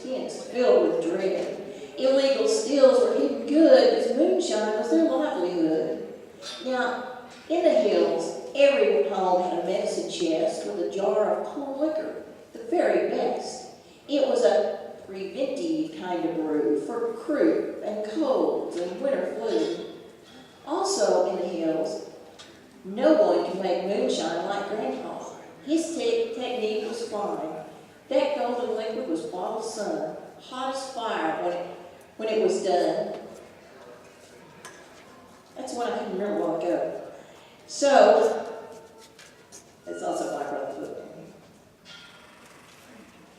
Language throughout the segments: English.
intense, filled with dread. Illegal stills were hidden good because moonshine was their livelihood. Now, in the hills, every home had a medicine chest with a jar of cold liquor, the very best. It was a preventive kind of brew for croup and colds and winter flu. Also in the hills, no one could make moonshine like Grandpa. His technique was fine. That golden liquid was bottled sun, hot as fire when it was done. That's one I can remember a while ago. So, it's also my brother foot.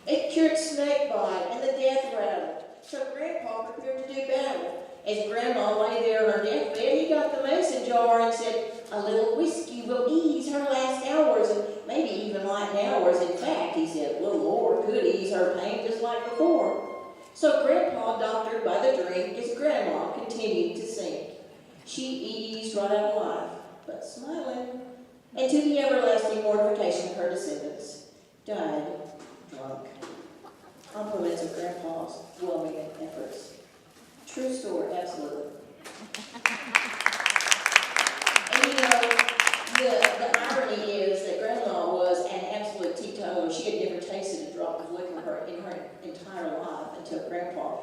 It cured snake bite and the death rattle. So Grandpa prepared to do battle. As Grandma lay there on her deathbed, he got the mason jar and said, "A little whiskey will ease her last hours, and maybe even lighten hours. In fact," he said, "a little more could ease her pain just like before." So Grandpa, doctored by the drink, as Grandma continued to sink. She eased right out of life, but smiling, and to the everlasting mortification of her descendants, died drunk. Compliments of Grandpa's well-meaning efforts. True story, absolutely. And you know, the irony is that Grandma was an absolute teetotaler. She had never tasted a drop of liquor in her entire life until Grandpa,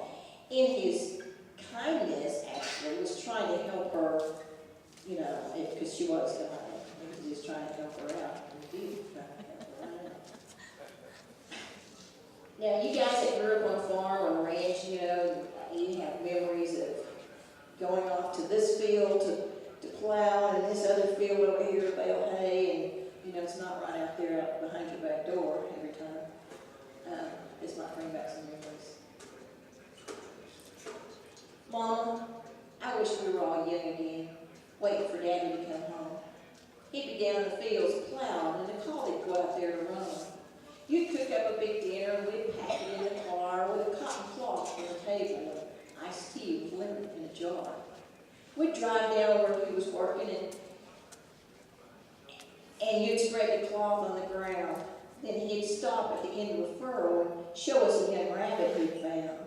in his kindness, actually, was trying to help her, you know, because she was dying. He was just trying to help her out. Indeed, trying to help her out. Now, you guys that grew up on a farm or a ranch, you know, you have memories of going off to this field to plow and this other field over here to bale hay, and, you know, it's not right out there out behind your back door every time. This might bring back some memories. Mama, I wish we were all young again, waiting for Daddy to come home. He'd be down in the fields plowing, and the collie'd go out there to run. You'd cook up a big dinner, and we'd pack it in the car with a cotton cloth on the table and iced tea with lemon in a jar. We'd drive down where he was working, and you'd spread the cloth on the ground. Then he'd stop at the end of a furrow and show us a young rabbit he'd found.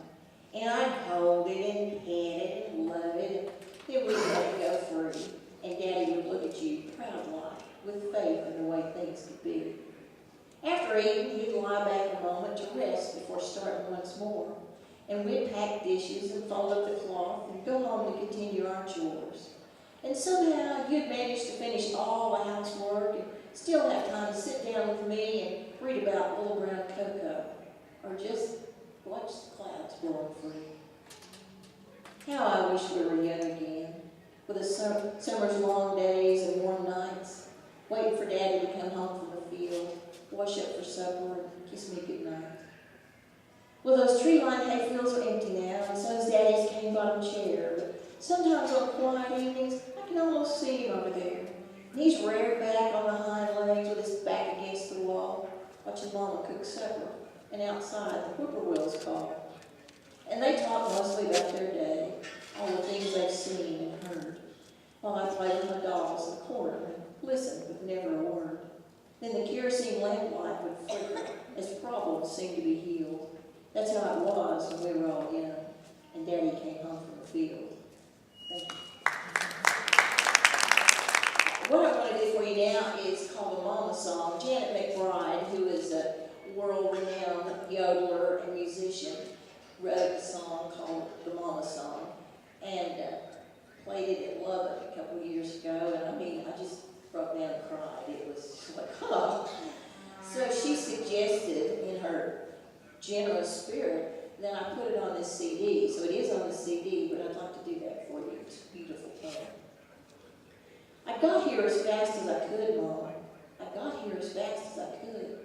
And I'd hold it and pet it and love it, and then we'd let it go free. And Daddy would look at you proud-like, with faith in the way things could be. After eating, he'd lie back a moment to rest before starting once more. And we'd pack dishes and fold up the cloth and go home to continue our chores. And somehow you'd manage to finish all the housework and still have time to sit down with me and read about Little Brown Cocoa, or just watch the clouds blowing free. How I wish we were young again, with the summer's long days and warm nights, waiting for Daddy to come home from the field, wash up for supper, and kiss me goodnight. Well, those tree-lined hayfields are empty now, and so is Daddy's cane-bottom chair, but sometimes on quiet evenings, I can almost see him over there. And he's reared back on the hind legs with his back against the wall, watching Mama cook supper, and outside the whippoorwills call. And they talk mostly about their day, all the things they've seen and heard, while I play with my dolls in the corner and listen with never a word. Then the kerosene lamplight would flicker as problems seemed to be healed. That's how it was when we were all young, and Daddy came home from the field. Thank you. What I want to do for you now is called the Mama Song. Janet McBride, who is a world-renowned yodeler and musician, wrote a song called the Mama Song, and played it at Lubbock a couple years ago, and I mean, I just broke down and cried. It was like, oh. So she suggested in her generous spirit that I put it on this CD. So it is on the CD, but I'd like to do that for you. It's a beautiful poem. I got here as fast as I could, Mama. I got here as fast as I could.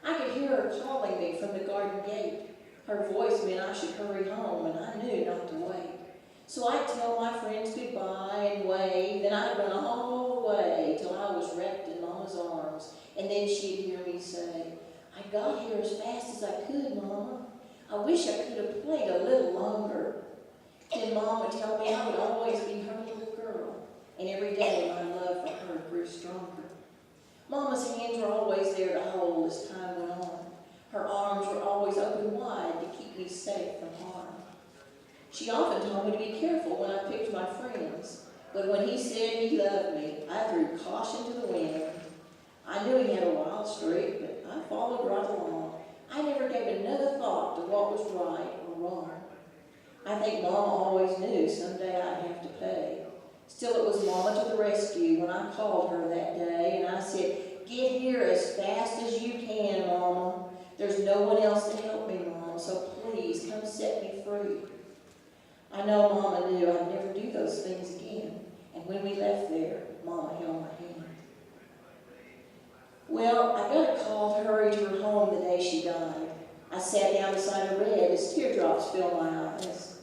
I could hear her calling me from the garden gate. Her voice meant I should hurry home, and I knew not to wait. So I'd tell my friends goodbye and wave, then I'd run all the way till I was wrapped in Mama's arms, and then she'd hear me say, I got here as fast as I could, Mama. I wish I could have played a little longer. Then Mama would tell me I would always be her little girl, and every day my love for her grew stronger. Mama's hands were always there to hold as time went on. Her arms were always open wide to keep me be safe from harm. She often told me to be careful when I picked my friends, but when he said he loved me, I threw caution to the wind. I knew he had a wild streak, but I followed right along. I never gave another thought to what was right or wrong. I think Mama always knew someday I'd have to pay. Still, it was Mama to the rescue when I called her that day, and I said, "Get here as fast as you can, Mama. There's no one else to help me, Mama, so please come set me free." I know Mama knew I'd never do those things again, and when we left there, Mama held my hand. Well, I got a call to hurry to her home the day she died. I sat down beside her bed as teardrops filled my eyes.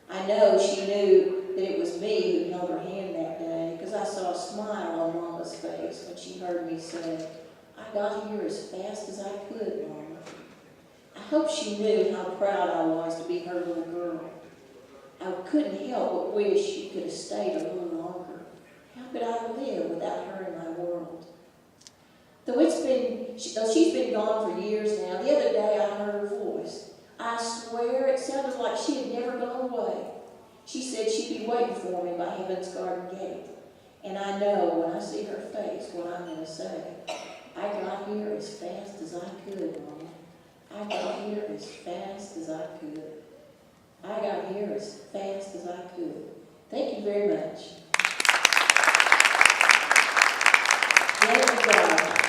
I know she knew that it was me who held her hand that day, because I saw a smile on Mama's face when she heard me say, "I got here as fast as I could, Mama." I hope she knew how proud I was to be her little girl. I couldn't help but wish she could have stayed a little longer. How could I live without her in my world? Though she's been gone for years now, the other day I heard her voice. I swear it sounded like she had never gone away. She said she'd be waiting for me by Heaven's garden gate. And I know when I see her face what I'm going to say. I got here as fast as I could, Mama. I got here as fast as I could. I got here as fast as I could. Thank you very much. Thank you, God.